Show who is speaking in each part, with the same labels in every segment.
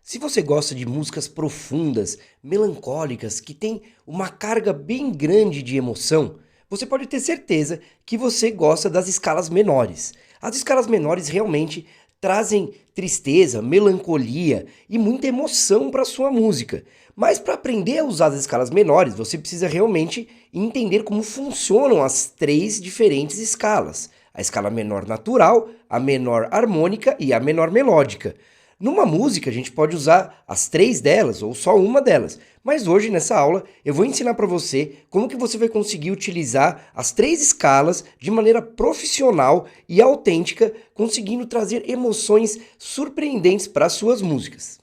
Speaker 1: Se você gosta de músicas profundas, melancólicas, que têm uma carga bem grande de emoção, você pode ter certeza que você gosta das escalas menores. As escalas menores realmente trazem tristeza, melancolia e muita emoção para sua música. Mas para aprender a usar as escalas menores, você precisa realmente entender como funcionam as três diferentes escalas: a escala menor natural, a menor harmônica e a menor melódica. Numa música, a gente pode usar as três delas ou só uma delas, mas hoje nessa aula eu vou ensinar para você como que você vai conseguir utilizar as três escalas de maneira profissional e autêntica, conseguindo trazer emoções surpreendentes para suas músicas.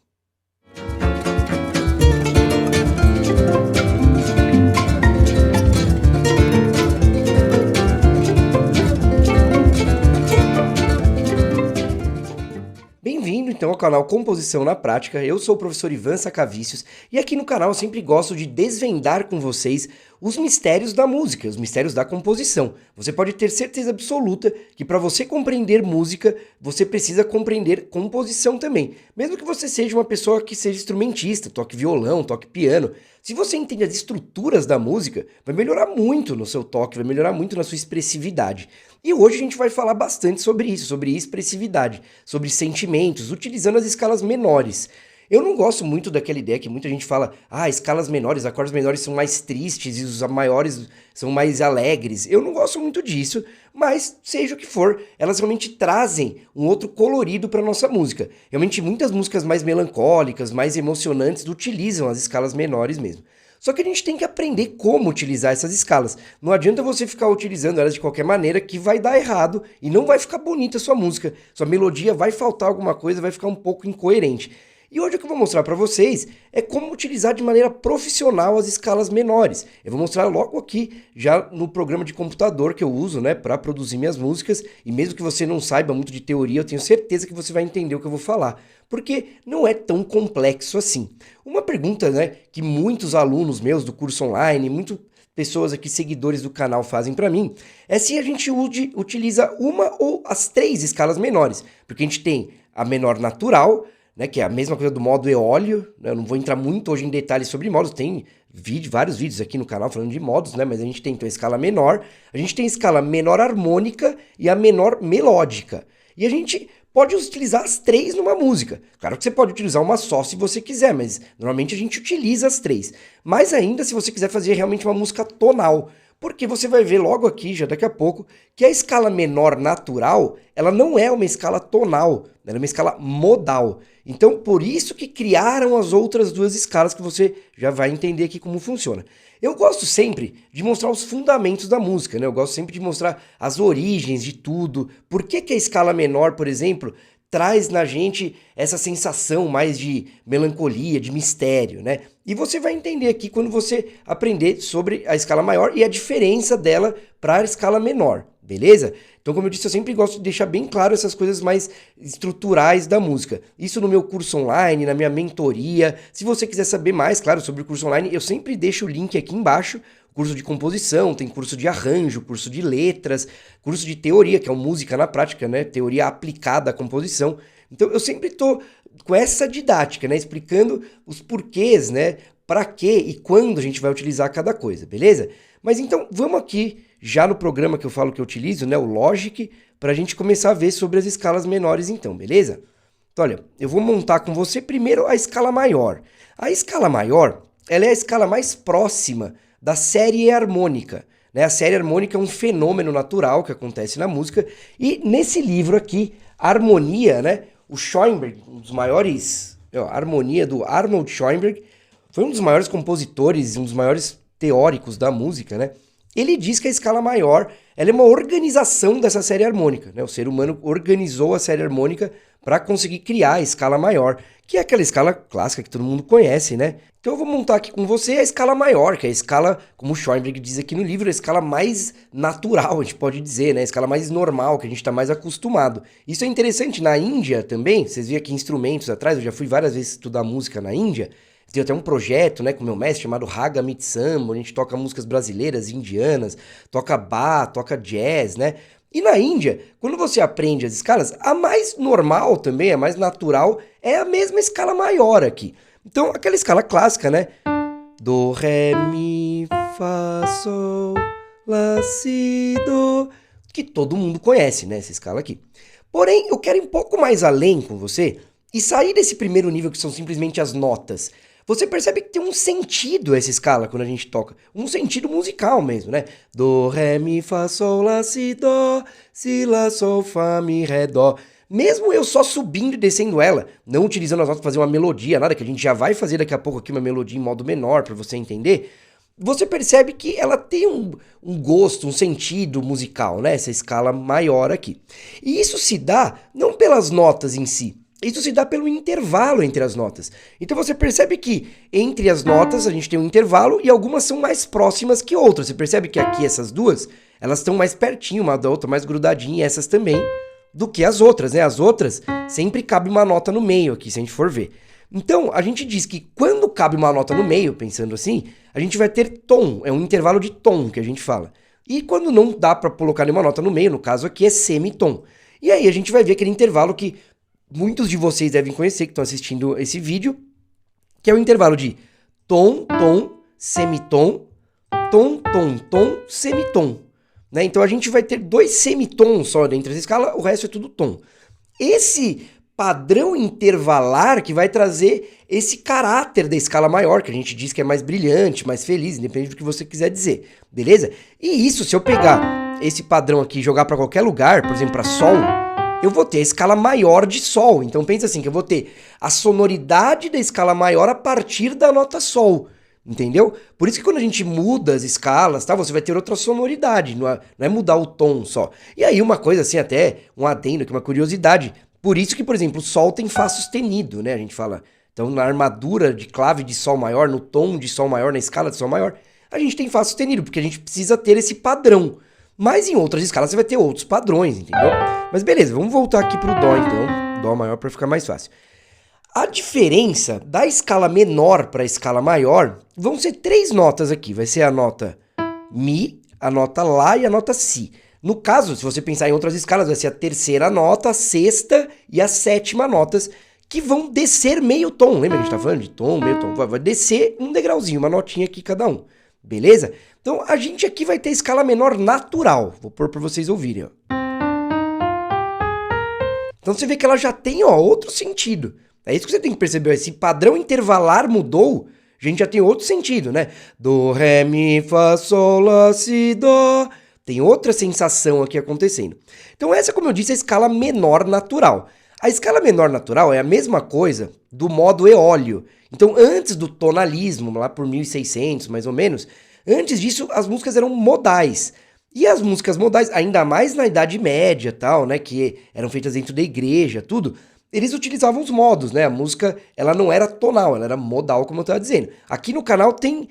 Speaker 1: Bem-vindo então ao canal Composição na Prática. Eu sou o professor Ivan Sacavícios e aqui no canal eu sempre gosto de desvendar com vocês os mistérios da música, os mistérios da composição. Você pode ter certeza absoluta que para você compreender música, você precisa compreender composição também. Mesmo que você seja uma pessoa que seja instrumentista, toque violão, toque piano, se você entende as estruturas da música, vai melhorar muito no seu toque, vai melhorar muito na sua expressividade. E hoje a gente vai falar bastante sobre isso, sobre expressividade, sobre sentimentos, utilizando as escalas menores. Eu não gosto muito daquela ideia que muita gente fala, escalas menores, acordes menores são mais tristes e os maiores são mais alegres. Eu não gosto muito disso, mas seja o que for, elas realmente trazem um outro colorido para nossa música. Realmente muitas músicas mais melancólicas, mais emocionantes utilizam as escalas menores mesmo. Só que a gente tem que aprender como utilizar essas escalas. Não adianta você ficar utilizando elas de qualquer maneira que vai dar errado e não vai ficar bonita a sua música. Sua melodia vai faltar alguma coisa, vai ficar um pouco incoerente. E hoje o que eu vou mostrar para vocês é como utilizar de maneira profissional as escalas menores. Eu vou mostrar logo aqui, já no programa de computador que eu uso, né, para produzir minhas músicas. E mesmo que você não saiba muito de teoria, eu tenho certeza que você vai entender o que eu vou falar, porque não é tão complexo assim. Uma pergunta, né, que muitos alunos meus do curso online, muitas pessoas aqui, seguidores do canal, fazem para mim, é se a gente utiliza uma ou as três escalas menores. Porque a gente tem a menor natural, né, que é a mesma coisa do modo eólio, né, eu não vou entrar muito hoje em detalhes sobre modos, tem vários vídeos aqui no canal falando de modos, né, mas a gente tem então a escala menor, a gente tem a escala menor harmônica e a menor melódica. E a gente pode utilizar as três numa música. Claro que você pode utilizar uma só se você quiser, mas normalmente a gente utiliza as três. Mais ainda se você quiser fazer realmente uma música tonal, porque você vai ver logo aqui, já daqui a pouco, que a escala menor natural, ela não é uma escala tonal, ela é uma escala modal. Então, por isso que criaram as outras duas escalas que você já vai entender aqui como funciona. Eu gosto sempre de mostrar os fundamentos da música, né? Eu gosto sempre de mostrar as origens de tudo. Por que que a escala menor, por exemplo, traz na gente essa sensação mais de melancolia, de mistério, né? E você vai entender aqui quando você aprender sobre a escala maior e a diferença dela para a escala menor, beleza? Então, como eu disse, eu sempre gosto de deixar bem claro essas coisas mais estruturais da música. Isso no meu curso online, na minha mentoria. Se você quiser saber mais, claro, sobre o curso online, eu sempre deixo o link aqui embaixo. Curso de composição, tem curso de arranjo, curso de letras, curso de teoria, que é o música na prática, né? Teoria aplicada à composição. Então, eu sempre estou com essa didática, né? Explicando os porquês, né? Para que e quando a gente vai utilizar cada coisa, beleza? Mas então, vamos aqui já no programa que eu falo que eu utilizo, né, o Logic, para a gente começar a ver sobre as escalas menores então, beleza? Então, olha, eu vou montar com você primeiro a escala maior. A escala maior, ela é a escala mais próxima da série harmônica, né? A série harmônica é um fenômeno natural que acontece na música, e nesse livro aqui, Harmonia, né, o Schoenberg, um dos maiores, a Harmonia do Arnold Schoenberg, foi um dos maiores compositores, um dos maiores teóricos da música, né? Ele diz que a escala maior ela é uma organização dessa série harmônica, né? O ser humano organizou a série harmônica para conseguir criar a escala maior, que é aquela escala clássica que todo mundo conhece, né? Então eu vou montar aqui com você a escala maior, que é a escala, como o Schoenberg diz aqui no livro, a escala mais natural, a gente pode dizer, né? A escala mais normal, que a gente está mais acostumado. Isso é interessante na Índia também, vocês viram aqui instrumentos atrás, eu já fui várias vezes estudar música na Índia. Tem até um projeto, né, com meu mestre chamado Raga Mitsam, a gente toca músicas brasileiras, indianas, toca bar, toca jazz, né? E na Índia, quando você aprende as escalas, a mais normal também, a mais natural, É a mesma escala maior aqui. Então, aquela escala clássica, né? Do, ré, mi, fá, sol, lá, si, do, que todo mundo conhece, né? Essa escala aqui. Porém, eu quero ir um pouco mais além com você e sair desse primeiro nível que são simplesmente as notas. Você percebe que tem um sentido essa escala quando a gente toca. Um sentido musical mesmo, né? Do, ré, mi, fá, sol, lá, si, lá, sol, fá, mi, ré, dó. Mesmo eu só subindo e descendo ela, não utilizando as notas para fazer uma melodia, nada, que a gente já vai fazer daqui a pouco aqui uma melodia em modo menor para você entender, você percebe que ela tem um gosto, um sentido musical, né? Essa escala maior aqui. E isso se dá não pelas notas em si, isso se dá pelo intervalo entre as notas. Então você percebe que entre as notas a gente tem um intervalo e algumas são mais próximas que outras. Você percebe que aqui essas duas, elas estão mais pertinho uma da outra, mais grudadinha, essas também, do que as outras, né? As outras sempre cabe uma nota no meio aqui, se a gente for ver. Então, a gente diz que quando cabe uma nota no meio, pensando assim, a gente vai ter tom, é um intervalo de tom que a gente fala. E quando não dá para colocar nenhuma nota no meio, no caso aqui é semitom. E aí a gente vai ver aquele intervalo que muitos de vocês devem conhecer, que estão assistindo esse vídeo, que é o intervalo de tom, tom, semitom, tom, tom, tom, semitom. Né? Então a gente vai ter 2 semitons só dentro dessa escala, o resto é tudo tom. Esse padrão intervalar que vai trazer esse caráter da escala maior, que a gente diz que é mais brilhante, mais feliz, independente do que você quiser dizer, beleza? E isso, se eu pegar esse padrão aqui e jogar para qualquer lugar, por exemplo, para sol, eu vou ter a escala maior de sol. Então pensa assim, que eu vou ter a sonoridade da escala maior a partir da nota sol. Entendeu? Por isso que quando a gente muda as escalas, tá, você vai ter outra sonoridade, não é mudar o tom só. E aí uma coisa assim, até um adendo aqui, uma curiosidade. Por isso que, por exemplo, o sol tem fá sustenido, né? A gente fala, então na armadura de clave de sol maior, no tom de sol maior, na escala de sol maior, a gente tem fá sustenido, porque a gente precisa ter esse padrão. Mas em outras escalas você vai ter outros padrões, entendeu? Mas beleza, vamos voltar aqui pro dó então, dó maior para ficar mais fácil. A diferença da escala menor para a escala maior vão ser 3 notas aqui. Vai ser a nota Mi, a nota Lá e a nota Si. No caso, se você pensar em outras escalas, vai ser a terceira nota, a sexta e a sétima notas, que vão descer meio tom. Lembra que a gente tá falando de tom, meio tom? Vai descer um degrauzinho, uma notinha aqui cada um. Beleza? Então a gente aqui vai ter a escala menor natural. Vou pôr para vocês ouvirem, ó. Então você vê que ela já tem, ó, outro sentido. É isso que você tem que perceber. Esse padrão intervalar mudou, a gente já tem outro sentido, né? Do, ré, mi, fá, sol, lá, si, dó. Tem outra sensação aqui acontecendo. Então essa, como eu disse, é a escala menor natural. A escala menor natural é a mesma coisa do modo eólio. Então antes do tonalismo, lá por 1600 mais ou menos, antes disso as músicas eram modais. E as músicas modais, ainda mais na Idade Média, tal, né, que eram feitas dentro da igreja, tudo, eles utilizavam os modos, né? A música, ela não era tonal, ela era modal, como eu estava dizendo. Aqui no canal tem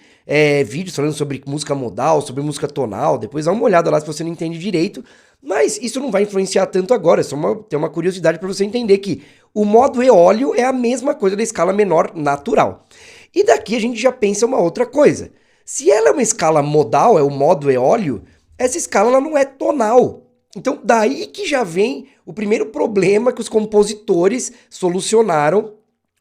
Speaker 1: vídeos falando sobre música modal, sobre música tonal, depois dá uma olhada lá se você não entende direito, mas isso não vai influenciar tanto agora, é só ter uma curiosidade para você entender que o modo eólio é a mesma coisa da escala menor natural. E daqui a gente já pensa uma outra coisa. Se ela é uma escala modal, é o modo eólio, essa escala ela não é tonal. Então daí que já vem o primeiro problema que os compositores solucionaram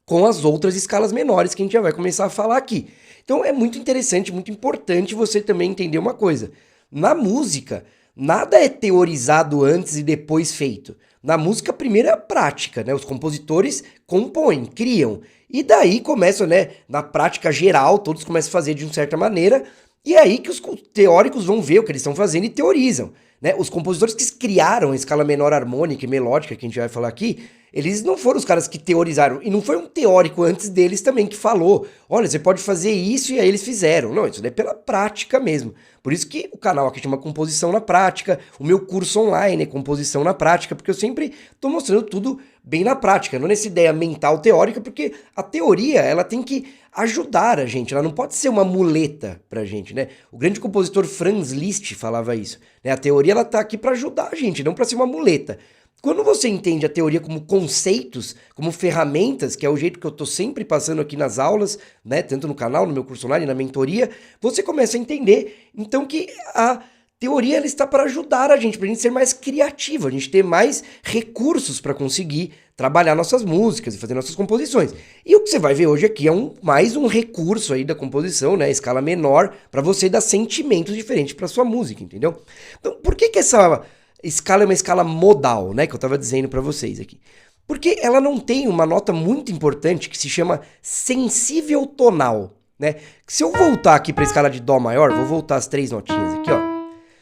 Speaker 1: com as outras escalas menores que a gente já vai começar a falar aqui. Então é muito interessante, muito importante você também entender uma coisa. Na música, nada é teorizado antes e depois feito. Na música, primeiro é a prática, né? Os compositores compõem, criam. E daí começam, né? Na prática geral, todos começam a fazer de uma certa maneira. E é aí que os teóricos vão ver o que eles estão fazendo e teorizam. Né? Os compositores que criaram a escala menor harmônica e melódica, que a gente vai falar aqui, eles não foram os caras que teorizaram. E não foi um teórico antes deles também que falou, olha, você pode fazer isso, e aí eles fizeram. Não, isso é pela prática mesmo. Por isso que o canal aqui chama Composição na Prática, o meu curso online é Composição na Prática, porque eu sempre estou mostrando tudo bem na prática, não nessa ideia mental teórica, porque a teoria, ela tem que ajudar a gente, ela não pode ser uma muleta pra gente, né? O grande compositor Franz Liszt falava isso, né? A teoria, ela tá aqui para ajudar a gente, não para ser uma muleta. Quando você entende a teoria como conceitos, como ferramentas, que é o jeito que eu tô sempre passando aqui nas aulas, né, tanto no canal, no meu curso online, na mentoria, você começa a entender, então, que a teoria ela está para ajudar a gente ser mais criativo, a gente ter mais recursos para conseguir trabalhar nossas músicas e fazer nossas composições. E o que você vai ver hoje aqui é mais um recurso aí da composição, né, escala menor, para você dar sentimentos diferentes para sua música, entendeu? Então, por que essa escala é uma escala modal, né, que eu estava dizendo para vocês aqui? Porque ela não tem uma nota muito importante que se chama sensível tonal, né? Se eu voltar aqui para a escala de dó maior, vou voltar as 3 notinhas aqui, ó.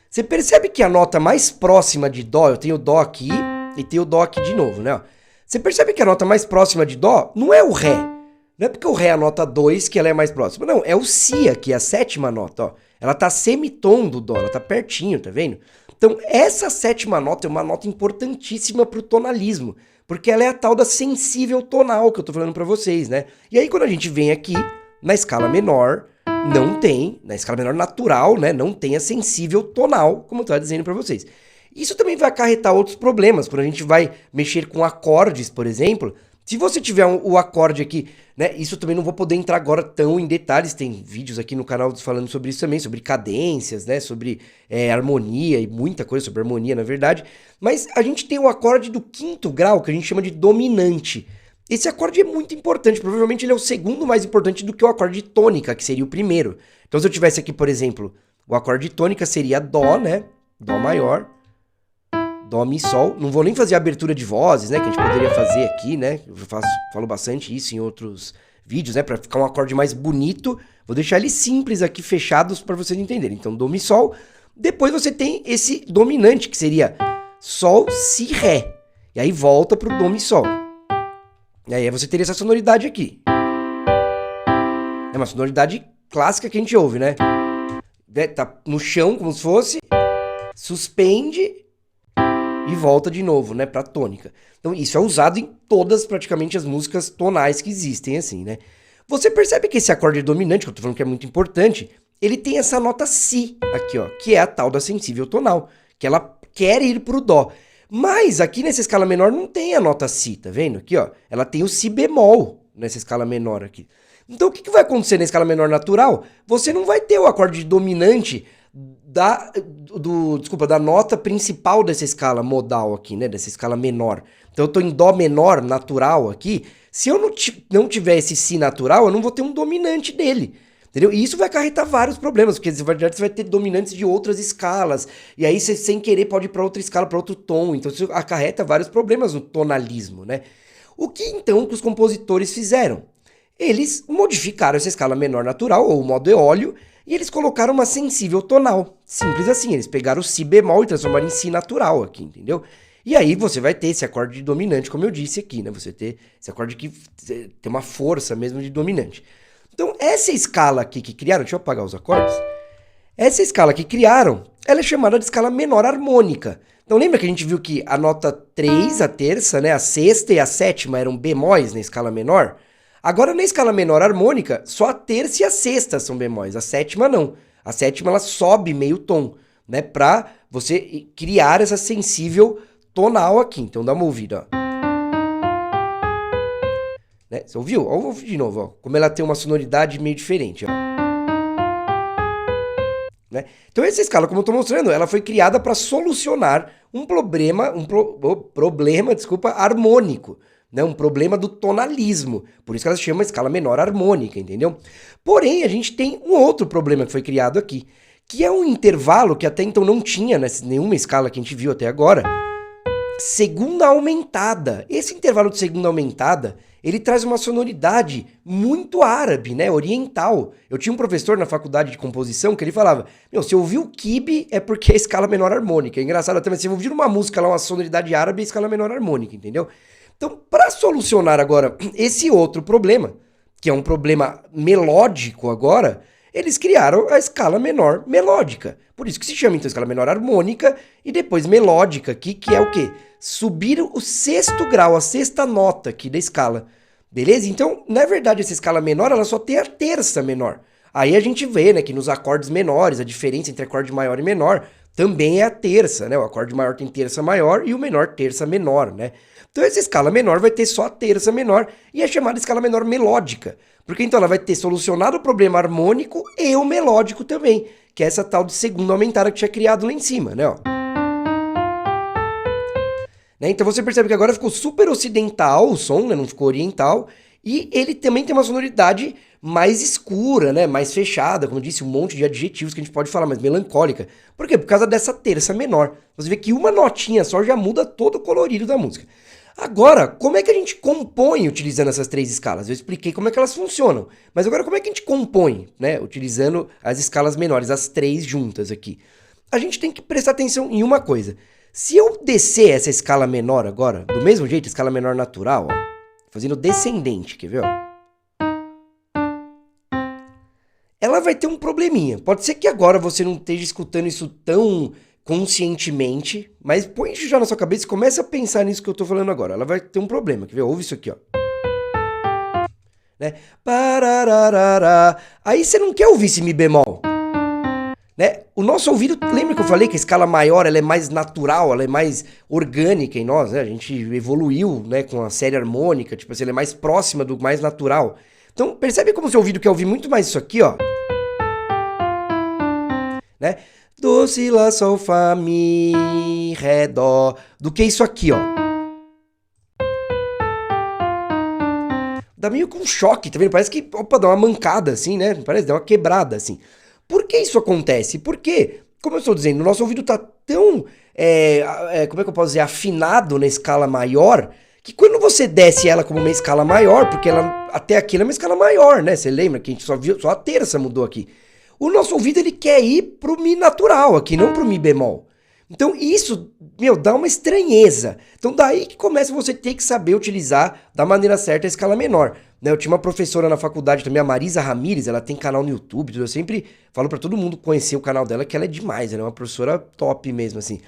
Speaker 1: Você percebe que a nota mais próxima de dó, eu tenho o dó aqui e tenho o dó aqui de novo, né? Você percebe que a nota mais próxima de dó não é o ré. Não é porque o ré é a nota 2 que ela é mais próxima. Não, é o si aqui, a 7ª nota, ó. Ela tá semitom do dó, ela tá pertinho, tá vendo? Então, essa 7ª nota é uma nota importantíssima pro tonalismo, porque ela é a tal da sensível tonal que eu tô falando pra vocês, né? E aí, quando a gente vem aqui, na escala menor, não tem, na escala menor natural, né? Não tem a sensível tonal, como eu tava dizendo pra vocês. Isso também vai acarretar outros problemas, quando a gente vai mexer com acordes, por exemplo. Se você tiver o acorde aqui, né, isso eu também não vou poder entrar agora tão em detalhes, tem vídeos aqui no canal falando sobre isso também, sobre cadências, né, sobre harmonia e muita coisa sobre harmonia, na verdade. Mas a gente tem o acorde do 5º grau, que a gente chama de dominante. Esse acorde é muito importante, provavelmente ele é o segundo mais importante do que o acorde de tônica, que seria o primeiro. Então se eu tivesse aqui, por exemplo, o acorde de tônica seria Dó, né, Dó maior, Dó, Mi, Sol. Não vou nem fazer a abertura de vozes, né? Que a gente poderia fazer aqui, né? Eu falo bastante isso em outros vídeos, né? Pra ficar um acorde mais bonito. Vou deixar eles simples aqui, fechados, pra vocês entenderem. Então, Dó, Mi, Sol. Depois você tem esse dominante, que seria Sol, Si, Ré. E aí volta pro Dó, Mi, Sol. E aí você teria essa sonoridade aqui. É uma sonoridade clássica que a gente ouve, né? Tá no chão, como se fosse. Suspende e volta de novo, né, pra tônica. Então isso é usado em todas praticamente as músicas tonais que existem, assim, né. Você percebe que esse acorde dominante, que eu tô falando que é muito importante, ele tem essa nota Si aqui, ó, que é a tal da sensível tonal, que ela quer ir pro Dó. Mas aqui nessa escala menor não tem a nota Si, tá vendo? Aqui, ó, ela tem o Si bemol nessa escala menor aqui. Então o que vai acontecer na escala menor natural? Você não vai ter o acorde dominante da nota principal dessa escala modal aqui, né, dessa escala menor. Então eu tô em Dó menor natural aqui, se eu não tiver esse Si natural, eu não vou ter um dominante dele, entendeu? E isso vai acarretar vários problemas, porque na verdade você vai ter dominantes de outras escalas, e aí você sem querer pode ir para outra escala, para outro tom, então isso acarreta vários problemas no tonalismo, né? O que então que os compositores fizeram? Eles modificaram essa escala menor natural, ou o modo eólio, e eles colocaram uma sensível tonal. Simples assim, eles pegaram o Si bemol e transformaram em Si natural aqui, entendeu? E aí você vai ter esse acorde dominante, como eu disse aqui, né? Você ter esse acorde que tem uma força mesmo de dominante. Então essa escala aqui que criaram, deixa eu apagar os acordes. Essa escala que criaram, ela é chamada de escala menor harmônica. Então lembra que a gente viu que a nota 3, a terça, né? A sexta e a sétima eram bemóis na escala menor? Agora, na escala menor harmônica, só a terça e a sexta são bemóis, a sétima não. A sétima ela sobe meio tom, né, pra você criar essa sensível tonal aqui. Então dá uma ouvida, ó. Né? Você ouviu? Ó, vou ouvir de novo, ó. Como ela tem uma sonoridade meio diferente, ó. Né? Então essa escala, como eu estou mostrando, ela foi criada para solucionar um problema, harmônico. Né, um problema do tonalismo, por isso que ela se chama escala menor harmônica, entendeu? Porém, a gente tem um outro problema que foi criado aqui, que é um intervalo que até então não tinha nessa nenhuma escala que a gente viu até agora, segunda aumentada. Esse intervalo de segunda aumentada, ele traz uma sonoridade muito árabe, né, oriental. Eu tinha um professor na faculdade de composição que ele falava, meu, se eu ouvir o kibe é porque é escala menor harmônica. É engraçado até, mas se eu ouvir uma música lá, uma sonoridade árabe, é escala menor harmônica, entendeu? Então, para solucionar agora esse outro problema, que é um problema melódico agora, eles criaram a escala menor melódica. Por isso que se chama então escala menor harmônica e depois melódica aqui, que é o quê? Subir o 6º grau, a 6ª nota aqui da escala. Beleza? Então, na verdade, essa escala menor, ela só tem a terça menor. Aí a gente vê, né, que nos acordes menores, a diferença entre acorde maior e menor também é a terça, né? O acorde maior tem terça maior e o menor terça menor, né? Então essa escala menor vai ter só a terça menor e é chamada escala menor melódica, porque então ela vai ter solucionado o problema harmônico e o melódico também, que é essa tal de segunda aumentada que tinha criado lá em cima, né? Ó. né? Então você percebe que agora ficou super ocidental o som, né? Não ficou oriental. E ele também tem uma sonoridade mais escura, né? Mais fechada, como eu disse, um monte de adjetivos que a gente pode falar, mais melancólica. Por quê? Por causa dessa terça menor. Você vê que uma notinha só já muda todo o colorido da música. Agora, como é que a gente compõe utilizando essas três escalas? Eu expliquei como é que elas funcionam. Mas agora, como é que a gente compõe, né? Utilizando as escalas menores, as três juntas aqui. A gente tem que prestar atenção em uma coisa. Se eu descer essa escala menor agora, do mesmo jeito, escala menor natural, ó, fazendo descendente, quer ver, ó? Ela vai ter um probleminha. Pode ser que agora você não esteja escutando isso tão conscientemente, mas põe isso já na sua cabeça e comece a pensar nisso que eu tô falando agora. Ela vai ter um problema, quer ver? Ouve isso aqui, ó. Né? Parararará. Aí você não quer ouvir esse mi bemol, né? O nosso ouvido, lembra que eu falei que a escala maior ela é mais natural, ela é mais orgânica em nós, né? A gente evoluiu, né, com a série harmônica, tipo assim, ela é mais próxima do mais natural. Então, percebe como o seu ouvido quer ouvir muito mais isso aqui, ó? Né? Do, si, lá, sol, fá, mi, ré, dó, do que isso aqui, ó. Dá meio com um choque, tá vendo? Parece que, opa, dá uma mancada assim, né? Parece, dá uma quebrada assim. Por que isso acontece? Porque, como eu estou dizendo, o nosso ouvido tá tão, como é que eu posso dizer, afinado na escala maior, que quando você desce ela como uma escala maior, porque ela até aqui ela é uma escala maior, né? Você lembra que a gente só viu, só a terça mudou aqui. O nosso ouvido ele quer ir pro mi natural aqui, não pro mi bemol. Então isso, meu, dá uma estranheza. Então daí que começa você ter que saber utilizar da maneira certa a escala menor. Né? Eu tinha uma professora na faculdade também, a Marisa Ramírez, ela tem canal no YouTube, eu sempre falo pra todo mundo conhecer o canal dela, que ela é demais, ela é uma professora top mesmo, assim.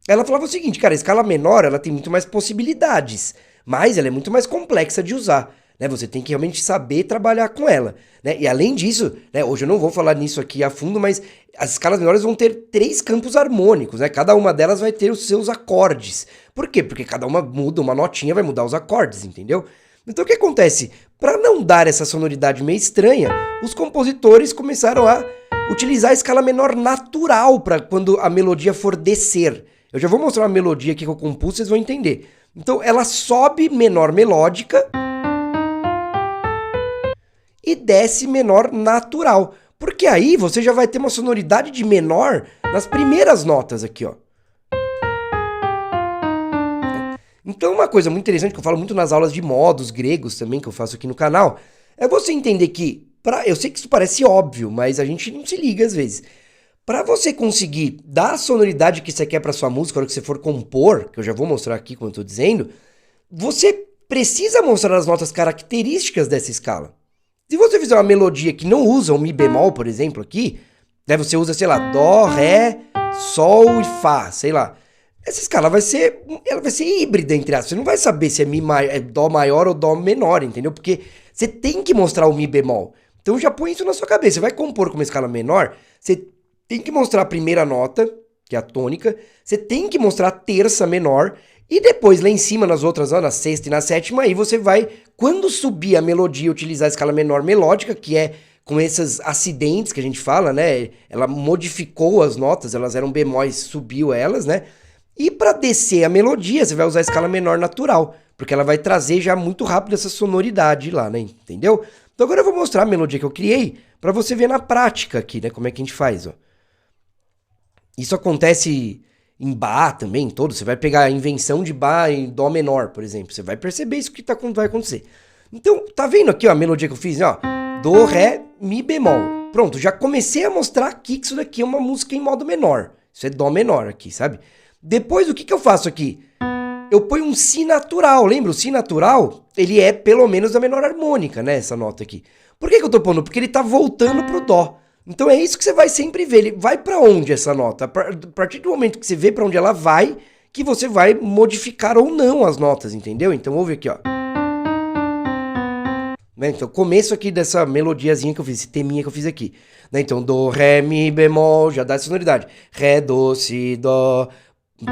Speaker 1: Ela falava o seguinte, cara, a escala menor, ela tem muito mais possibilidades, mas ela é muito mais complexa de usar, né? Você tem que realmente saber trabalhar com ela, né? E além disso, né, hoje eu não vou falar nisso aqui a fundo, mas as escalas menores vão ter 3 campos harmônicos, né? Cada uma delas vai ter os seus acordes. Por quê? Porque cada uma muda, uma notinha vai mudar os acordes, entendeu? Então o que acontece? Para não dar essa sonoridade meio estranha, os compositores começaram a utilizar a escala menor natural para quando a melodia for descer. Eu já vou mostrar uma melodia aqui que eu compus, vocês vão entender. Então ela sobe menor melódica e desce menor natural. Porque aí você já vai ter uma sonoridade de menor nas primeiras notas aqui, ó. Então uma coisa muito interessante que eu falo muito nas aulas de modos gregos também, que eu faço aqui no canal, é você entender que, eu sei que isso parece óbvio, mas a gente não se liga às vezes. Para você conseguir dar a sonoridade que você quer para sua música, na hora que você for compor, que eu já vou mostrar aqui como eu estou dizendo, você precisa mostrar as notas características dessa escala. Se você fizer uma melodia que não usa um mi bemol, por exemplo, aqui, né, você usa, sei lá, dó, ré, sol e fá, sei lá. Essa escala ela vai ser híbrida entre aspas. Você não vai saber se é dó maior ou dó menor, entendeu? Porque você tem que mostrar o mi bemol. Então já põe isso na sua cabeça. Você vai compor com uma escala menor, você tem que mostrar a primeira nota, que é a tônica, você tem que mostrar a terça menor, e depois lá em cima, nas outras, ó, na sexta e na sétima, aí você vai, quando subir a melodia, utilizar a escala menor melódica, que é com esses acidentes que a gente fala, né? Ela modificou as notas, elas eram bemóis, subiu elas, né? E para descer a melodia, você vai usar a escala menor natural, porque ela vai trazer já muito rápido essa sonoridade lá, né? Entendeu? Então agora eu vou mostrar a melodia que eu criei, para você ver na prática aqui, né? Como é que a gente faz, ó. Isso acontece em Bach também, todo. Você vai pegar a invenção de Bach em Dó menor, por exemplo. Você vai perceber isso que vai acontecer. Então, tá vendo aqui ó, a melodia que eu fiz? Ó, Dó, Ré, Mi bemol. Pronto, já comecei a mostrar aqui que isso daqui é uma música em modo menor. Isso é Dó menor aqui, sabe? Depois, o que eu faço aqui? Eu ponho um Si natural. Lembra? O Si natural, ele é pelo menos a menor harmônica, né? Essa nota aqui. Por que eu tô pondo? Porque ele tá voltando pro Dó. Então é isso que você vai sempre ver. Ele vai pra onde essa nota? A partir do momento que você vê pra onde ela vai, que você vai modificar ou não as notas, entendeu? Então ouve aqui, ó. Então, começo aqui dessa melodiazinha que eu fiz, esse teminha que eu fiz aqui. Então, Dó, Ré, Mi bemol, já dá essa sonoridade. Ré, Dó, Si, Dó,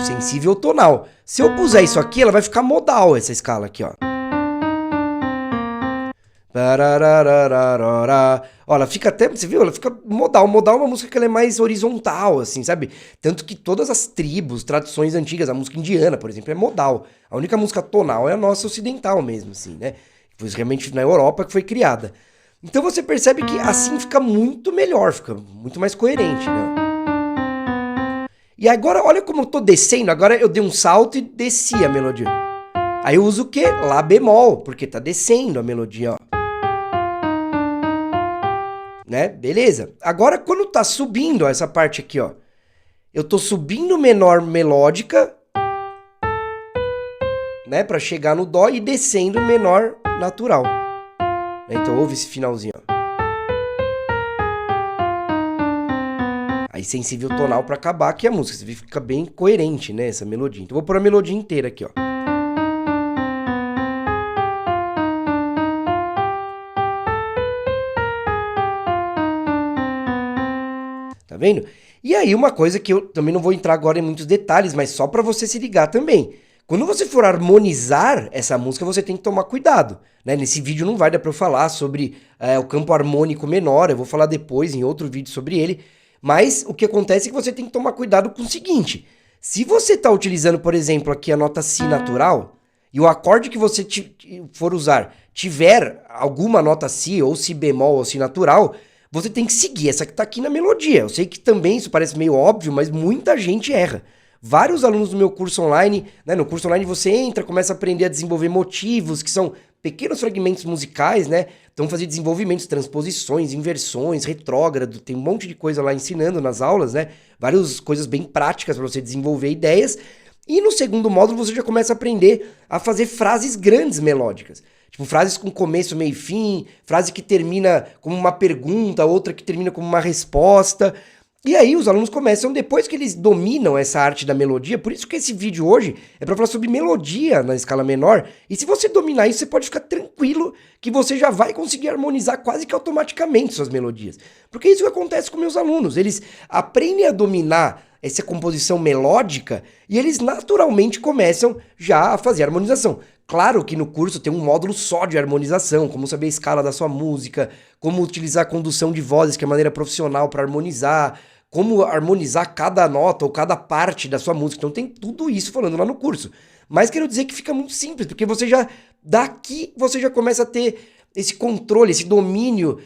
Speaker 1: sensível tonal. Se eu puser isso aqui, ela vai ficar modal, essa escala aqui, ó. Parararararará. Ó, ela fica até, você viu? Ela fica modal. Modal é uma música que ela é mais horizontal, assim, sabe? Tanto que todas as tribos, tradições antigas, a música indiana, por exemplo, é modal. A única música tonal é a nossa ocidental mesmo, assim, né? Foi realmente na Europa que foi criada. Então você percebe que assim fica muito melhor, fica muito mais coerente, né? E agora, olha como eu tô descendo. Agora eu dei um salto e desci a melodia. Aí eu uso o quê? Lá bemol, porque tá descendo a melodia, ó. Né? Beleza. Agora, quando tá subindo, ó, essa parte aqui, ó. Eu tô subindo menor melódica, né? Pra chegar no dó e descendo menor natural. Então ouve esse finalzinho, ó. Aí sensível tonal pra acabar aqui a música. Você vê que fica bem coerente, né? Essa melodia. Então eu vou pôr a melodia inteira aqui, ó. Tá vendo? E aí uma coisa que eu também não vou entrar agora em muitos detalhes, mas só pra você se ligar também. Quando você for harmonizar essa música, você tem que tomar cuidado, né? Nesse vídeo não vai dar pra eu falar sobre o campo harmônico menor, eu vou falar depois em outro vídeo sobre ele, mas o que acontece é que você tem que tomar cuidado com o seguinte, se você tá utilizando, por exemplo, aqui a nota Si natural, e o acorde que você for usar tiver alguma nota Si, ou Si bemol, ou Si natural, você tem que seguir essa que tá aqui na melodia. Eu sei que também isso parece meio óbvio, mas muita gente erra. Vários alunos do meu curso online, né? No curso online você entra, começa a aprender a desenvolver motivos, que são pequenos fragmentos musicais, né? Então fazer desenvolvimentos, transposições, inversões, retrógrado, tem um monte de coisa lá ensinando nas aulas, né? Várias coisas bem práticas para você desenvolver ideias. E no segundo módulo você já começa a aprender a fazer frases grandes melódicas. Tipo, frases com começo, meio e fim, frase que termina como uma pergunta, outra que termina como uma resposta. E aí os alunos começam, depois que eles dominam essa arte da melodia, por isso que esse vídeo hoje é para falar sobre melodia na escala menor, e se você dominar isso, você pode ficar tranquilo que você já vai conseguir harmonizar quase que automaticamente suas melodias. Porque é isso que acontece com meus alunos, eles aprendem a dominar essa composição melódica e eles naturalmente começam já a fazer harmonização. Claro que no curso tem um módulo só de harmonização, como saber a escala da sua música, como utilizar a condução de vozes, que é a maneira profissional para harmonizar, como harmonizar cada nota ou cada parte da sua música. Então tem tudo isso falando lá no curso. Mas quero dizer que fica muito simples, porque você já, daqui, você já começa a ter esse controle, esse domínio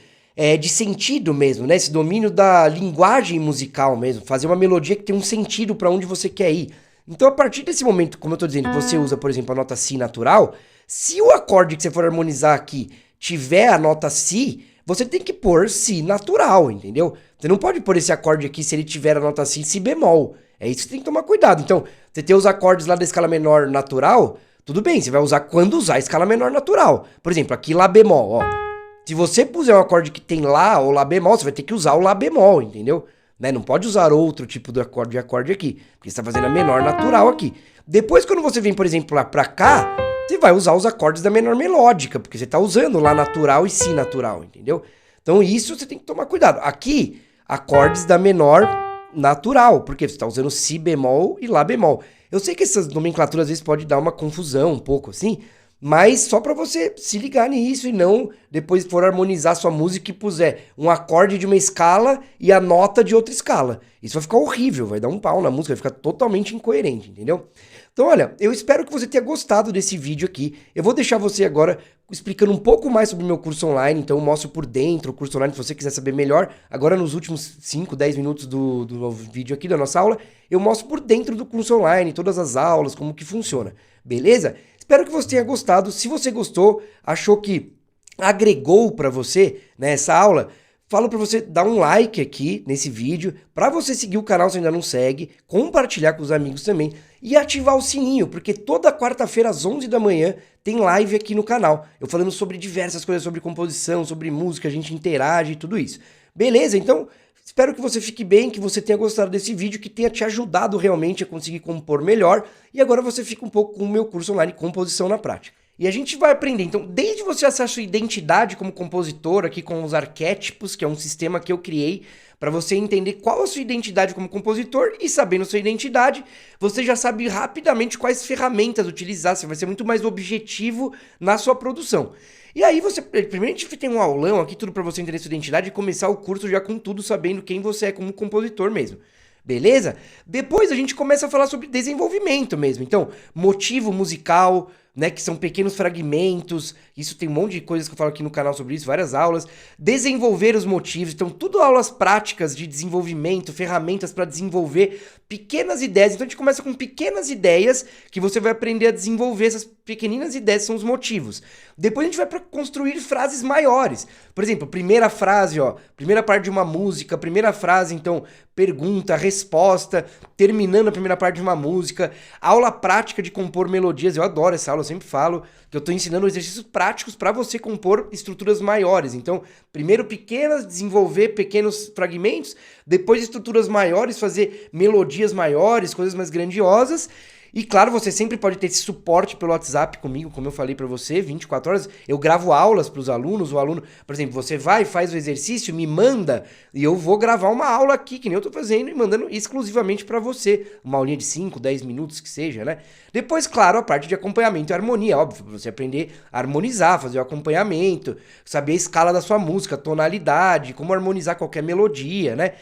Speaker 1: de sentido mesmo, né? Esse domínio da linguagem musical mesmo, fazer uma melodia que tem um sentido para onde você quer ir. Então, a partir desse momento, como eu tô dizendo, que você usa, por exemplo, a nota Si natural, se o acorde que você for harmonizar aqui tiver a nota Si, você tem que pôr Si natural, entendeu? Você não pode pôr esse acorde aqui se ele tiver a nota Si bemol. É isso que você tem que tomar cuidado. Então, você tem os acordes lá da escala menor natural, tudo bem, você vai usar quando usar a escala menor natural. Por exemplo, aqui Lá bemol, ó. Se você puser um acorde que tem Lá ou Lá bemol, você vai ter que usar o Lá bemol, entendeu? Né? Não pode usar outro tipo de acorde aqui, porque você está fazendo a menor natural aqui. Depois, quando você vem, por exemplo, lá pra cá, você vai usar os acordes da menor melódica, porque você está usando Lá natural e Si natural, entendeu? Então isso você tem que tomar cuidado. Aqui, acordes da menor natural, porque você está usando Si bemol e Lá bemol. Eu sei que essas nomenclaturas às vezes pode dar uma confusão um pouco assim, mas só para você se ligar nisso e não depois for harmonizar sua música e puser um acorde de uma escala e a nota de outra escala. Isso vai ficar horrível, vai dar um pau na música, vai ficar totalmente incoerente, entendeu? Então olha, eu espero que você tenha gostado desse vídeo aqui. Eu vou deixar você agora explicando um pouco mais sobre o meu curso online, então eu mostro por dentro o curso online se você quiser saber melhor. Agora nos últimos 5, 10 minutos do novo vídeo aqui da nossa aula, eu mostro por dentro do curso online, todas as aulas, como que funciona, beleza? Espero que você tenha gostado. Se você gostou, achou que agregou para você nessa aula, falo para você dar um like aqui nesse vídeo, para você seguir o canal se ainda não segue, compartilhar com os amigos também e ativar o sininho, porque toda quarta-feira às 11 da manhã tem live aqui no canal, eu falando sobre diversas coisas, sobre composição, sobre música, a gente interage e tudo isso. Beleza? Então, espero que você fique bem, que você tenha gostado desse vídeo, que tenha te ajudado realmente a conseguir compor melhor, e agora você fica um pouco com o meu curso online Composição na Prática. E a gente vai aprender, então, desde você acessar a sua identidade como compositor, aqui com os arquétipos, que é um sistema que eu criei, para você entender qual a sua identidade como compositor, e sabendo sua identidade, você já sabe rapidamente quais ferramentas utilizar, você vai ser muito mais objetivo na sua produção. E aí primeiro a gente tem um aulão aqui, tudo pra você entender sua identidade e começar o curso já com tudo, sabendo quem você é como compositor mesmo. Beleza? Depois a gente começa a falar sobre desenvolvimento mesmo. Então, motivo musical, né, que são pequenos fragmentos. Isso tem um monte de coisas que eu falo aqui no canal sobre isso, várias aulas. Desenvolver os motivos. Então, tudo aulas práticas de desenvolvimento, ferramentas para desenvolver pequenas ideias. Então, a gente começa com pequenas ideias que você vai aprender a desenvolver. Essas pequeninas ideias são os motivos. Depois a gente vai para construir frases maiores. Por exemplo, primeira frase, ó, primeira parte de uma música, primeira frase, então, pergunta, resposta, terminando a primeira parte de uma música, aula prática de compor melodias. Eu adoro essa aula, eu sempre falo que eu estou ensinando exercícios práticos para você compor estruturas maiores. Então, primeiro pequenas, desenvolver pequenos fragmentos, depois estruturas maiores, fazer melodias maiores, coisas mais grandiosas. E claro, você sempre pode ter esse suporte pelo WhatsApp comigo, como eu falei pra você, 24 horas. Eu gravo aulas pros alunos, o aluno, por exemplo, você vai, faz o exercício, me manda, e eu vou gravar uma aula aqui, que nem eu tô fazendo, e mandando exclusivamente pra você. Uma aulinha de 5, 10 minutos que seja, né? Depois, claro, a parte de acompanhamento e harmonia, óbvio, pra você aprender a harmonizar, fazer o acompanhamento, saber a escala da sua música, tonalidade, como harmonizar qualquer melodia, né?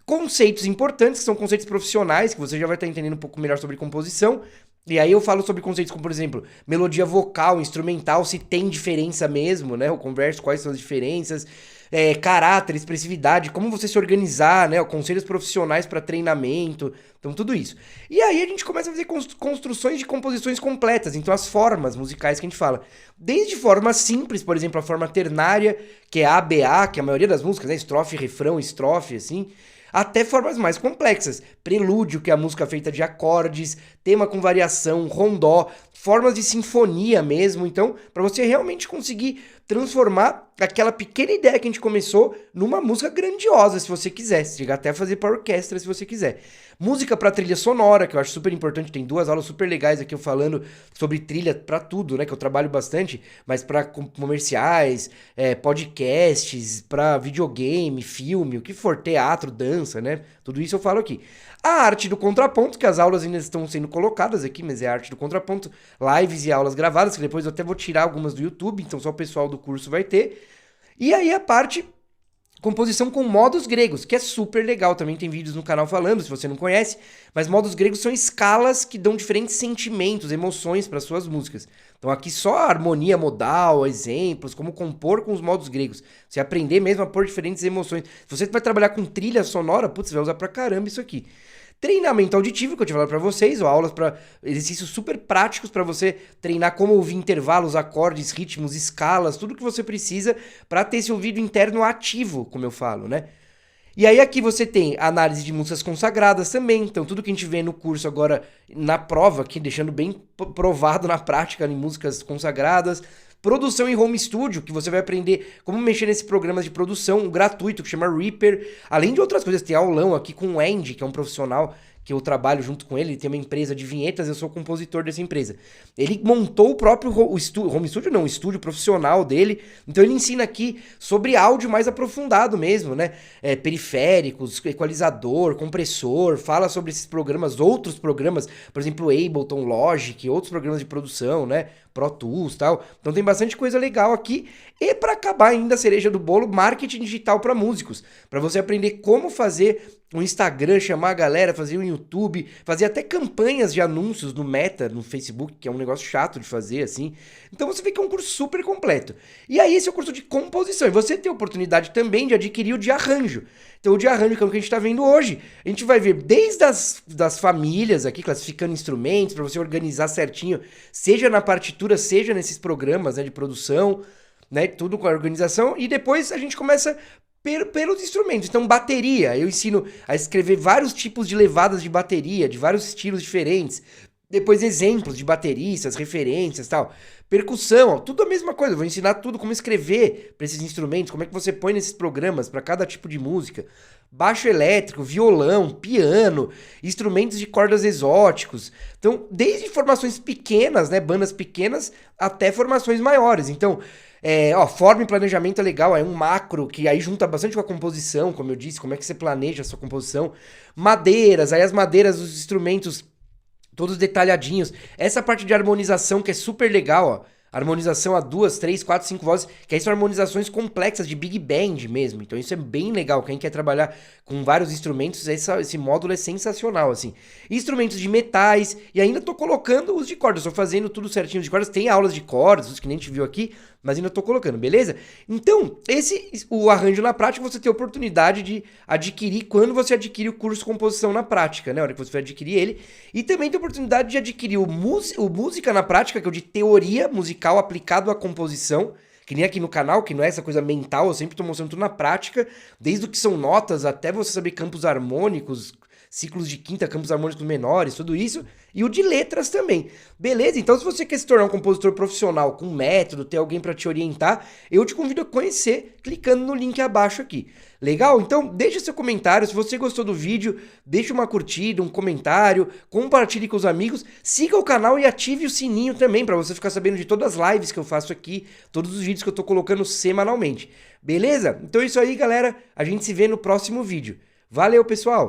Speaker 1: Conceitos importantes, que são conceitos profissionais, que você já vai estar entendendo um pouco melhor sobre composição. E aí eu falo sobre conceitos como, por exemplo, melodia vocal, instrumental, se tem diferença mesmo, né? Eu converso quais são as diferenças, caráter, expressividade, como você se organizar, né? Conselhos profissionais para treinamento, então tudo isso. E aí a gente começa a fazer construções de composições completas, então as formas musicais que a gente fala. Desde formas simples, por exemplo, a forma ternária, que é ABA, que é a maioria das músicas, né? Estrofe, refrão, estrofe, assim, até formas mais complexas, prelúdio, que é a música feita de acordes, tema com variação, rondó, formas de sinfonia mesmo. Então, para você realmente conseguir transformar aquela pequena ideia que a gente começou numa música grandiosa, se você quiser, chegar até a fazer para orquestra, se você quiser. Música para trilha sonora, que eu acho super importante, tem 2 aulas super legais aqui eu falando sobre trilha para tudo, né, que eu trabalho bastante, mas para comerciais, podcasts, para videogame, filme, o que for, teatro, dança, né, tudo isso eu falo aqui. A arte do contraponto, que as aulas ainda estão sendo colocadas aqui, mas é a arte do contraponto, lives e aulas gravadas, que depois eu até vou tirar algumas do YouTube, então só o pessoal do curso vai ter. E aí a parte composição com modos gregos, que é super legal, também tem vídeos no canal falando, se você não conhece, mas modos gregos são escalas que dão diferentes sentimentos, emoções para suas músicas. Então aqui só a harmonia modal, exemplos, como compor com os modos gregos. Você aprender mesmo a pôr diferentes emoções. Se você vai trabalhar com trilha sonora, putz, você vai usar pra caramba isso aqui. Treinamento auditivo, que eu tinha falado pra vocês, ou aulas para exercícios super práticos para você treinar como ouvir intervalos, acordes, ritmos, escalas, tudo que você precisa para ter esse ouvido interno ativo, como eu falo, né? E aí aqui você tem análise de músicas consagradas também, então tudo que a gente vê no curso agora na prova, aqui deixando bem provado na prática em músicas consagradas. Produção em home studio, que você vai aprender como mexer nesse programa de produção gratuito que chama Reaper. Além de outras coisas, tem aulão aqui com o Andy, que é um profissional que eu trabalho junto com ele. Ele tem uma empresa de vinhetas, eu sou compositor dessa empresa. Ele montou o próprio home studio não, o estúdio profissional dele. Então ele ensina aqui sobre áudio mais aprofundado mesmo, né? Periféricos, equalizador, compressor, fala sobre esses programas, outros programas, por exemplo, Ableton, Logic, outros programas de produção, né? Pro Tools e tal. Então tem bastante coisa legal aqui. E para acabar ainda a cereja do bolo, marketing digital para músicos. Para você aprender como fazer um Instagram, chamar a galera, fazer um YouTube, fazer até campanhas de anúncios no Meta, no Facebook, que é um negócio chato de fazer, assim. Então você vê que é um curso super completo. E aí esse é o curso de composição. E você tem a oportunidade também de adquirir o de arranjo. Então o de arranjo, que é o que a gente está vendo hoje, a gente vai ver desde das famílias aqui, classificando instrumentos, para você organizar certinho, seja na partitura, seja nesses programas, né, de produção, né, tudo com a organização. E depois a gente começa pelos instrumentos. Então, bateria, eu ensino a escrever vários tipos de levadas de bateria, de vários estilos diferentes. Depois, exemplos de bateristas, referências e tal. Percussão, ó, tudo a mesma coisa. Eu vou ensinar tudo como escrever para esses instrumentos, como é que você põe nesses programas para cada tipo de música. Baixo elétrico, violão, piano, instrumentos de cordas exóticos. Então, desde formações pequenas, né, bandas pequenas, até formações maiores. Então, forma e planejamento é legal, é um macro que aí junta bastante com a composição, como eu disse, como é que você planeja a sua composição. Madeiras, aí as madeiras, os instrumentos todos detalhadinhos. Essa parte de harmonização que é super legal, ó. harmonização a 2, 3, 4, 5 vozes, que aí são harmonizações complexas de big band mesmo. Então isso é bem legal. Quem quer trabalhar com vários instrumentos, esse módulo é sensacional, assim. Instrumentos de metais, e ainda tô colocando os de cordas. Tô fazendo tudo certinho de cordas. Tem aulas de cordas, os que nem a gente viu aqui, mas ainda tô colocando, beleza? Então, o arranjo na prática, você tem a oportunidade de adquirir quando você adquire o curso Composição na Prática, né? A hora que você vai adquirir ele. E também tem a oportunidade de adquirir o Música na Prática, que é o de teoria musical aplicado à composição, que nem aqui no canal, que não é essa coisa mental, eu sempre tô mostrando tudo na prática, desde o que são notas até você saber campos harmônicos, ciclos de quinta, campos harmônicos menores, tudo isso, e o de letras também. Beleza? Então, se você quer se tornar um compositor profissional com método, ter alguém para te orientar, eu te convido a conhecer clicando no link abaixo aqui. Legal? Então, deixa seu comentário. Se você gostou do vídeo, deixa uma curtida, um comentário, compartilhe com os amigos, siga o canal e ative o sininho também para você ficar sabendo de todas as lives que eu faço aqui, todos os vídeos que eu tô colocando semanalmente. Beleza? Então é isso aí, galera. A gente se vê no próximo vídeo. Valeu, pessoal!